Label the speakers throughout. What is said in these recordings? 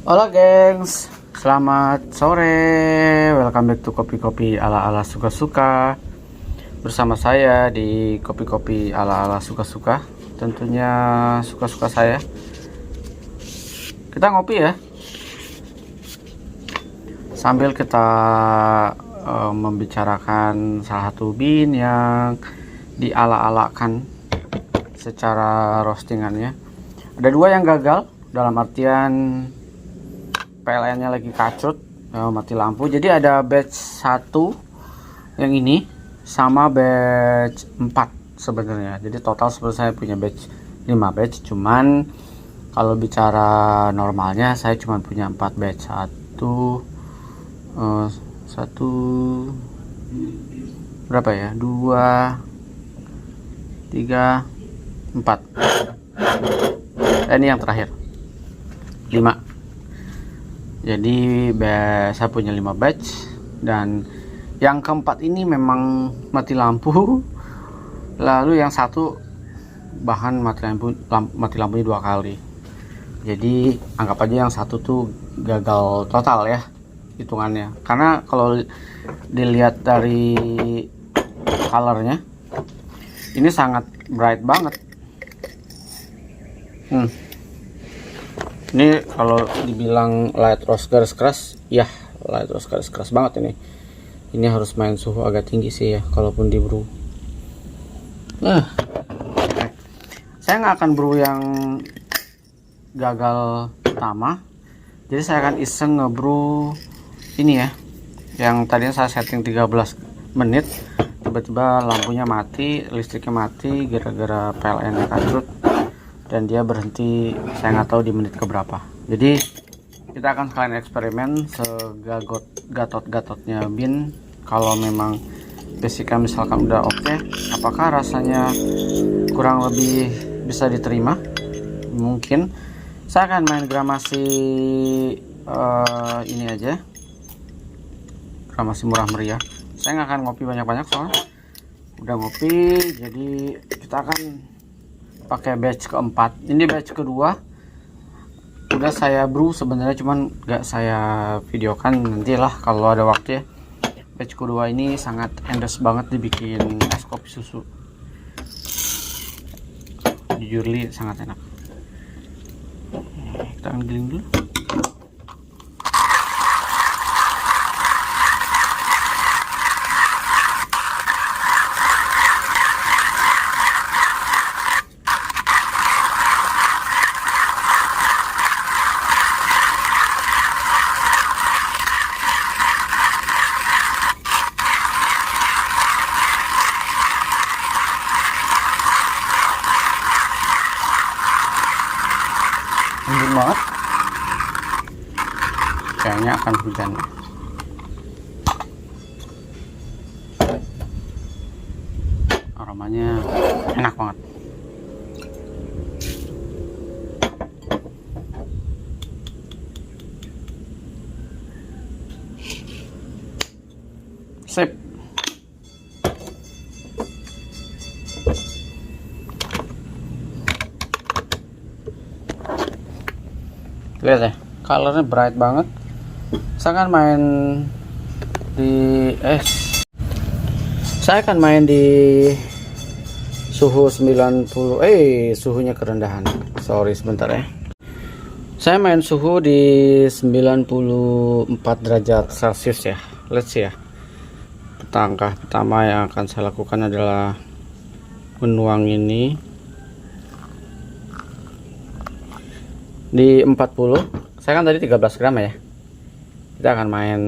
Speaker 1: Halo gengs, selamat sore. Welcome back to kopi-kopi ala-ala suka-suka. Bersama saya di kopi-kopi ala-ala suka-suka. Tentunya suka-suka saya. Kita ngopi ya. Sambil kita membicarakan salah satu bean yang diala-alakan secara roastingannya. Ada dua yang gagal, dalam artian PLN-nya lagi kacut, mati lampu. Jadi ada batch 1 yang ini sama batch 4 sebenarnya. Jadi total sebenarnya saya punya batch 5 batch, cuman kalau bicara normalnya saya cuma punya 4 batch. Satu berapa ya? 2 3 4. Ini yang terakhir 5. Jadi saya punya 5 batch, dan yang keempat ini memang mati lampu. Lalu yang satu bahan mati lampunya 2 kali. Jadi anggap aja yang satu tuh gagal total ya hitungannya. Karena kalau dilihat dari colornya ini sangat bright banget. Ini kalau dibilang light roast garis keras, ya light roast garis keras banget ini. Ini harus main suhu agak tinggi sih ya, kalaupun di brew. Saya nggak akan brew yang gagal pertama. Jadi saya akan iseng ngebrew ini ya, yang tadinya saya setting 13 menit, tiba-tiba lampunya mati, listriknya mati gara-gara PLN-nya kacut. Dan dia berhenti, saya nggak tahu di menit keberapa. Jadi kita akan sekalian eksperimen segatot-gatotnya bean. Kalau memang basicnya misalkan udah oke, apakah rasanya kurang lebih bisa diterima? Mungkin saya akan main gramasi ini aja, gramasi murah meriah. Saya nggak akan ngopi banyak-banyak soalnya udah ngopi. Jadi kita akan pakai batch keempat. Ini batch kedua udah saya brew sebenarnya, cuman nggak saya videokan, nantilah kalau ada waktu ya. Batch kedua ini sangat endes banget dibikin es kopi susu, jujur li sangat enak. Kita akan giling dulu. Embun banget, kayaknya akan hujan. Aromanya enak banget. Sip. Lihat ya, colornya bright banget. Saya akan main di suhu 90. Suhunya kerendahan. Sorry sebentar ya. Saya main suhu di 94 derajat Celcius ya. Let's see ya. Langkah pertama yang akan saya lakukan adalah menuang ini di 40. Saya kan tadi 13 gram ya. Kita akan main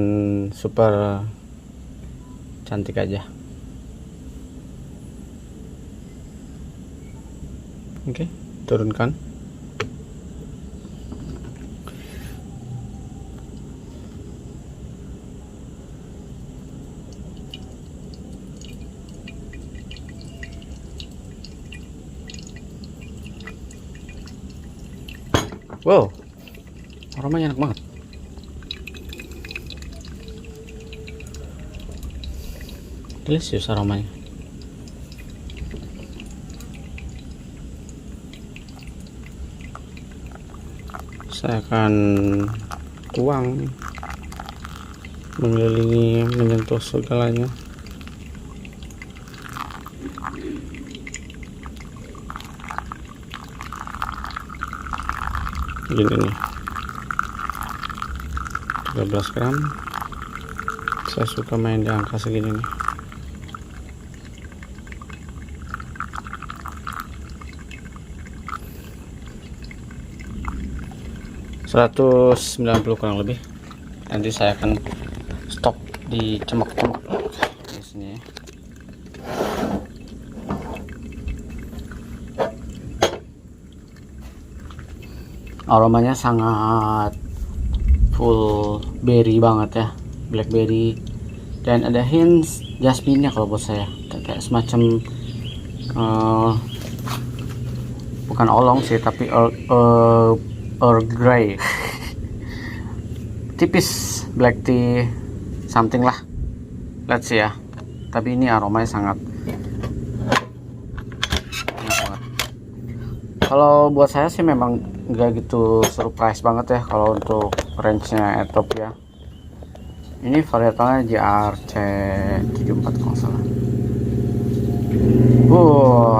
Speaker 1: super cantik aja. Oke, turunkan. Wow, aromanya enak banget. Delicious aromanya. Saya akan tuang mengelilingi, menyentuh segalanya. Gini nih, 13 gram. Saya suka main di angka segini nih. $190 kurang lebih. Nanti saya akan stop di cemek-cemek di sini. Aromanya sangat full berry banget ya, blackberry, dan ada hints jasmine-nya kalau buat saya, kayak semacam bukan oolong sih, tapi Earl Grey. Tipis black tea something lah, let's see ya. Tapi ini aromanya sangat enak banget. Kalau buat saya sih memang nggak gitu surprise banget ya kalau untuk range-nya Ethiopia. Ini varietalnya JRC74 kalau salah.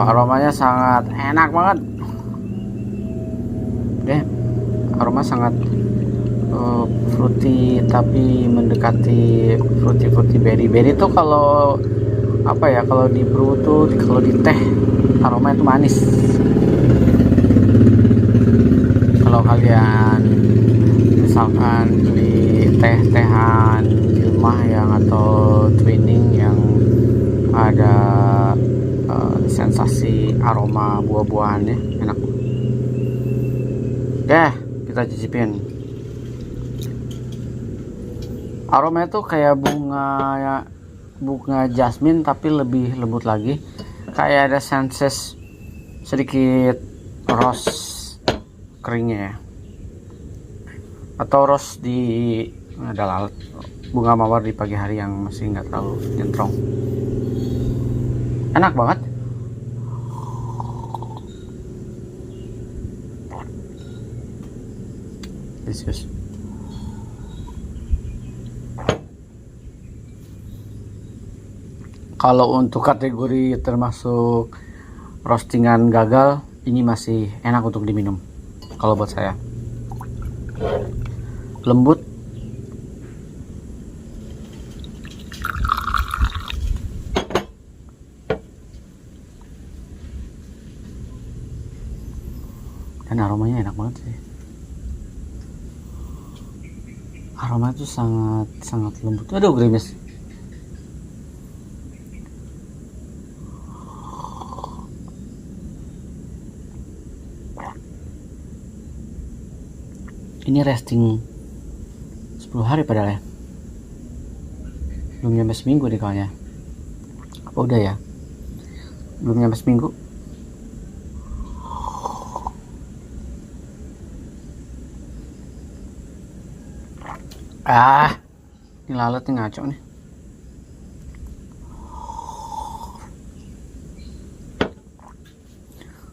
Speaker 1: Aromanya sangat enak banget. Aroma sangat fruity, tapi mendekati fruity berry tuh. Kalau apa ya, kalau di brew tuh, kalau di teh aroma itu manis. Kalau kalian misalkan beli teh-tehan di rumah yang atau twinning yang ada sensasi aroma buah-buahannya, enak. Kita cicipin. Aromanya tuh kayak bunga jasmine tapi lebih lembut lagi. Kayak ada senses sedikit rose keringnya ya, atau rose di adalah bunga mawar di pagi hari yang masih nggak terlalu nyentrong. Enak banget. Delicious. Kalau untuk kategori termasuk roastingan gagal, ini masih enak untuk diminum. Kalau buat saya, lembut, dan aromanya enak banget sih. Aroma itu sangat lembut. Aduh, gerimis. Ini resting 10 hari padahal ya. Belum nyampe seminggu nih kayaknya. Apa udah ya? Belum nyampe seminggu. Ini lalat nih, ngaco nih.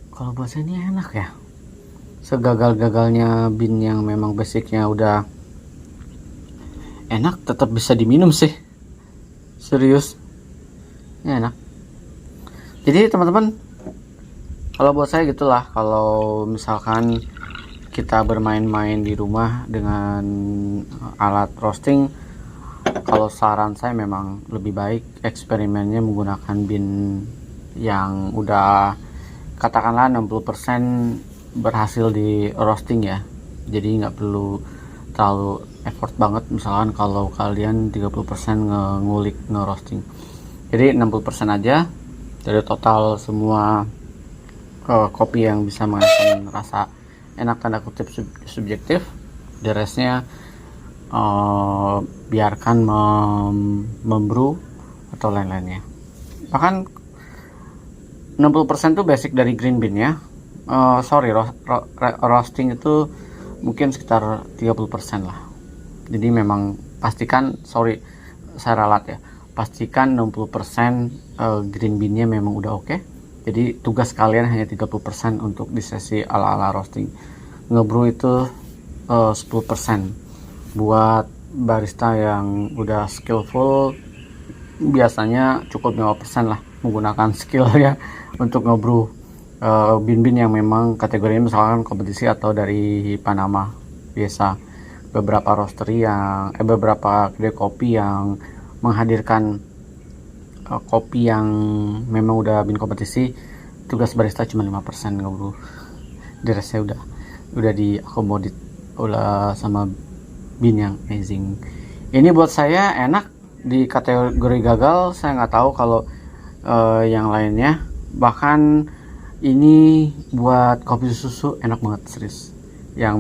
Speaker 1: Kalau buat saya ini enak ya. Segagal-gagalnya bin yang memang basicnya udah enak, tetap bisa diminum sih. Serius, ini enak. Jadi teman-teman, kalau buat saya gitulah. Kalau misalkan kita bermain-main di rumah dengan alat roasting, kalau saran saya memang lebih baik eksperimennya menggunakan bin yang udah katakanlah 60% berhasil di roasting ya. Jadi nggak perlu terlalu effort banget. Misalkan kalau kalian 30% ngulik nge-roasting, jadi 60% aja dari total semua kopi yang bisa menghasilkan rasa enak, tanda kutip subjektif. The restnya biarkan membrew atau lain-lainnya. Bahkan 60% tuh basic dari green bean ya. Roasting itu mungkin sekitar 30% lah. Jadi memang pastikan, saya ralat ya, pastikan 60% green beannya memang udah oke. Jadi tugas kalian hanya 30% untuk di sesi ala-ala roasting. Ngebrew itu 10%. Buat barista yang udah skillful biasanya cukup 5% lah menggunakan skill ya untuk ngebrew bin-bin yang memang kategorinya misalkan kompetisi atau dari Panama. Biasa beberapa roastery yang beberapa kedai kopi yang menghadirkan kopi yang memang udah bin kompetisi, tugas barista cuma 5% ngebrew, the restnya udah diakomodir udah sama bin yang amazing. Ini buat saya enak, di kategori gagal saya nggak tahu kalau yang lainnya. Bahkan ini buat kopi susu enak banget serius. Yang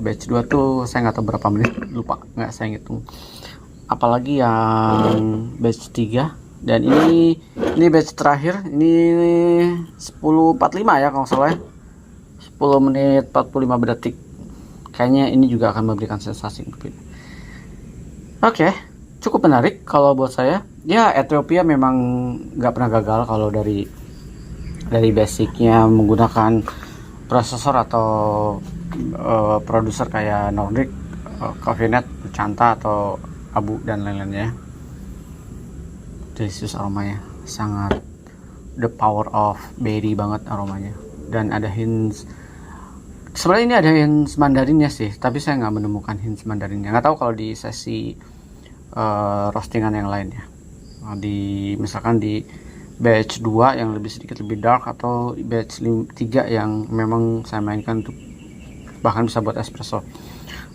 Speaker 1: batch 2 tuh saya nggak tahu berapa menit, lupa, nggak saya ngitung. Apalagi yang batch 3, dan ini batch terakhir, ini 10.45 ya kalau nggak salah ya, 10 menit 45 detik. Kayaknya ini juga akan memberikan sensasi yang berbeda. Oke, cukup menarik kalau buat saya. Ya, Ethiopia memang nggak pernah gagal kalau dari basicnya menggunakan prosesor atau produser kayak Nordic, Coffeenet, Canta atau Abu dan lain-lainnya. Delicious aromanya, sangat the power of berry banget aromanya. Dan ada hints, sebenarnya ini ada hints Mandarinnya sih, tapi saya nggak menemukan hints Mandarinnya. Nggak tahu kalau di sesi roastingan yang lainnya, misalkan di batch 2 yang sedikit lebih dark, atau batch 3 yang memang saya mainkan untuk bahkan bisa buat espresso.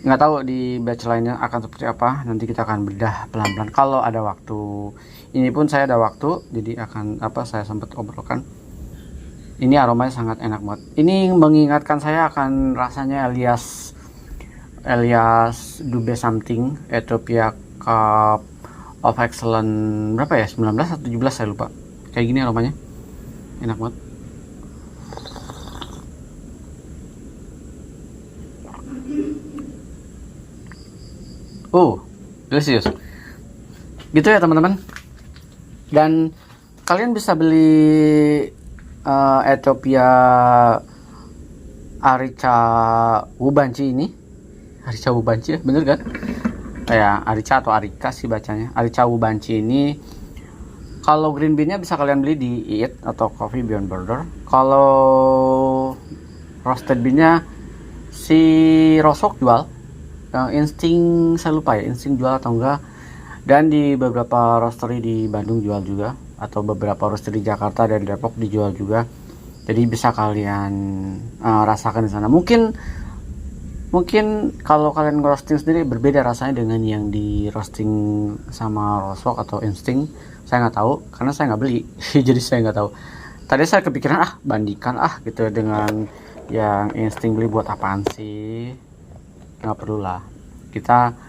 Speaker 1: Nggak tahu di batch lainnya akan seperti apa, nanti kita akan bedah pelan-pelan kalau ada waktu. Ini pun saya ada waktu, jadi akan saya sempat obrolkan. Ini aromanya sangat enak banget. Ini mengingatkan saya akan rasanya Elias Dube something, Ethiopia Cup of Excellence berapa ya, 19 atau 17 saya lupa. Kayak gini aromanya, enak banget. Delicious. Gitu ya teman-teman. Dan kalian bisa beli Ethiopia Arica Wubanchi ini. Arica Wubanchi ya, bener kan? Kayak Arica atau Arika sih bacanya. Arica Wubanchi ini, kalau green bean-nya bisa kalian beli di Eat atau Coffee Beyond Border. Kalau roasted bean-nya si Rosok jual. Insting saya lupa ya, Insting jual atau enggak. Dan di beberapa roastery di Bandung jual juga, atau beberapa roastery di Jakarta dan Depok dijual juga. Jadi bisa kalian rasakan di sana. Mungkin kalau kalian roasting sendiri berbeda rasanya dengan yang di roasting sama Rosok atau Insting. Saya nggak tahu karena saya nggak beli. Jadi saya nggak tahu. Tadi saya kepikiran bandingkan gitu dengan yang Insting, beli buat apaan sih? Nggak perlu lah. Kita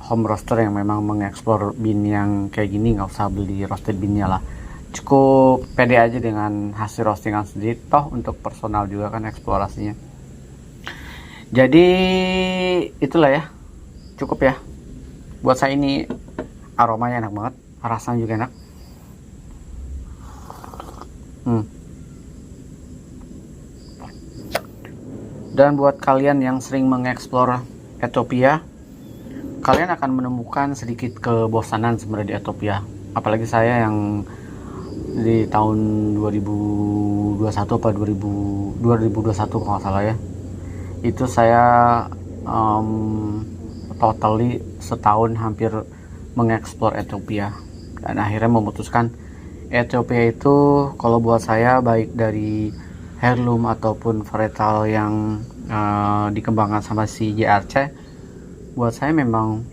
Speaker 1: home roaster yang memang mengeksplor bean yang kayak gini, nggak usah beli roasted beannya lah. Cukup pede aja dengan hasil roastingan sendiri, toh untuk personal juga kan eksplorasinya. Jadi itulah ya, cukup ya. Buat saya ini aromanya enak banget, rasanya juga enak. Dan buat kalian yang sering mengeksplor Ethiopia, kalian akan menemukan sedikit kebosanan sebenarnya di Ethiopia. Apalagi saya yang di tahun 2021 apa 2021 kalau nggak salah ya, itu saya totally setahun hampir mengeksplor Ethiopia, dan akhirnya memutuskan Ethiopia itu kalau buat saya, baik dari heirloom ataupun varietal yang dikembangkan sama si JRC, buat saya memang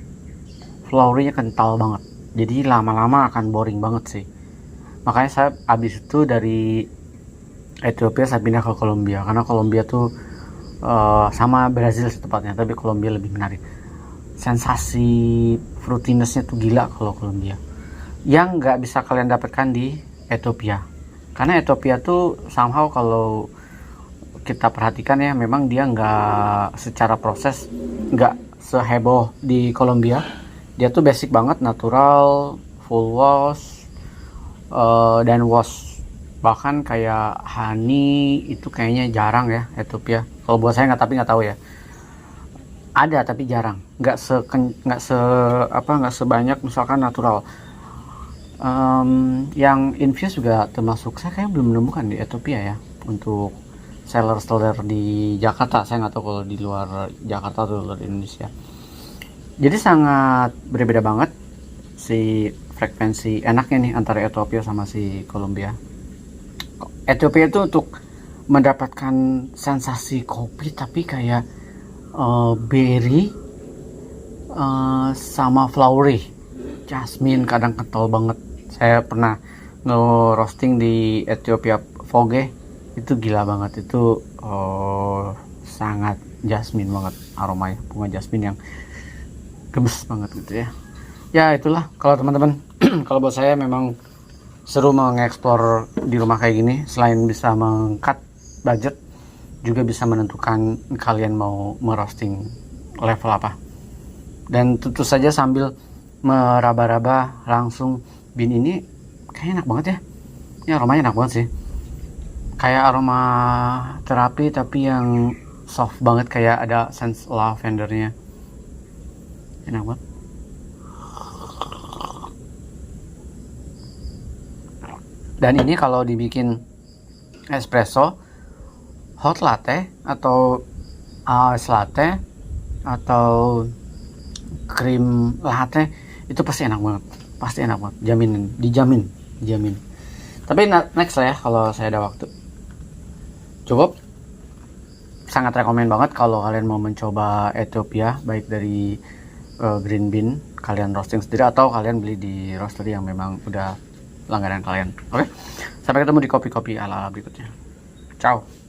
Speaker 1: flowery-nya kental banget. Jadi lama-lama akan boring banget sih. Makanya saya abis itu dari Ethiopia saya pindah ke Kolombia, karena Kolombia tuh sama Brazil tepatnya, tapi Kolombia lebih menarik. Sensasi fruitiness-nya tuh gila kalau Kolombia, yang nggak bisa kalian dapatkan di Ethiopia. Karena Ethiopia tuh somehow kalau kita perhatikan ya, memang dia nggak secara proses nggak seheboh di Kolombia. Dia tuh basic banget, natural, full wash, dan wash. Bahkan kayak honey itu kayaknya jarang ya Ethiopia. Kalau buat saya nggak tahu ya. ada tapi jarang, nggak sebanyak misalkan natural. Yang infused juga termasuk, saya kayak belum menemukan di Ethiopia ya untuk seller di Jakarta. Saya nggak tahu kalau di luar Jakarta atau luar Indonesia. Jadi sangat berbeda banget si frekuensi enaknya nih antara Ethiopia sama si Kolombia. Ethiopia itu untuk mendapatkan sensasi kopi tapi kayak berry sama flowery, jasmine, kadang kental banget. Saya pernah nge-roasting di Ethiopia Vogue, itu gila banget. Itu sangat jasmine banget aromanya, bunga jasmine yang gemes banget gitu ya. Ya itulah kalau teman-teman. Kalau buat saya memang seru mengeksplor di rumah kayak gini. Selain bisa mengcut budget, juga bisa menentukan kalian mau merosting level apa. Dan tentu saja sambil meraba-raba langsung bean ini, kayaknya enak banget ya. Ini aromanya enak banget sih. Kayak aroma terapi tapi yang soft banget, kayak ada sense lavendernya. Enak banget. Dan ini kalau dibikin espresso, hot latte atau ice latte atau krim latte, itu pasti enak banget. Pasti enak banget, dijamin. Tapi next lah ya kalau saya ada waktu. Cukup, sangat rekomen banget kalau kalian mau mencoba Ethiopia, baik dari green bean kalian roasting sendiri atau kalian beli di roastery yang memang udah langganan kalian. Oke, sampai ketemu di kopi-kopi ala-ala berikutnya. Ciao.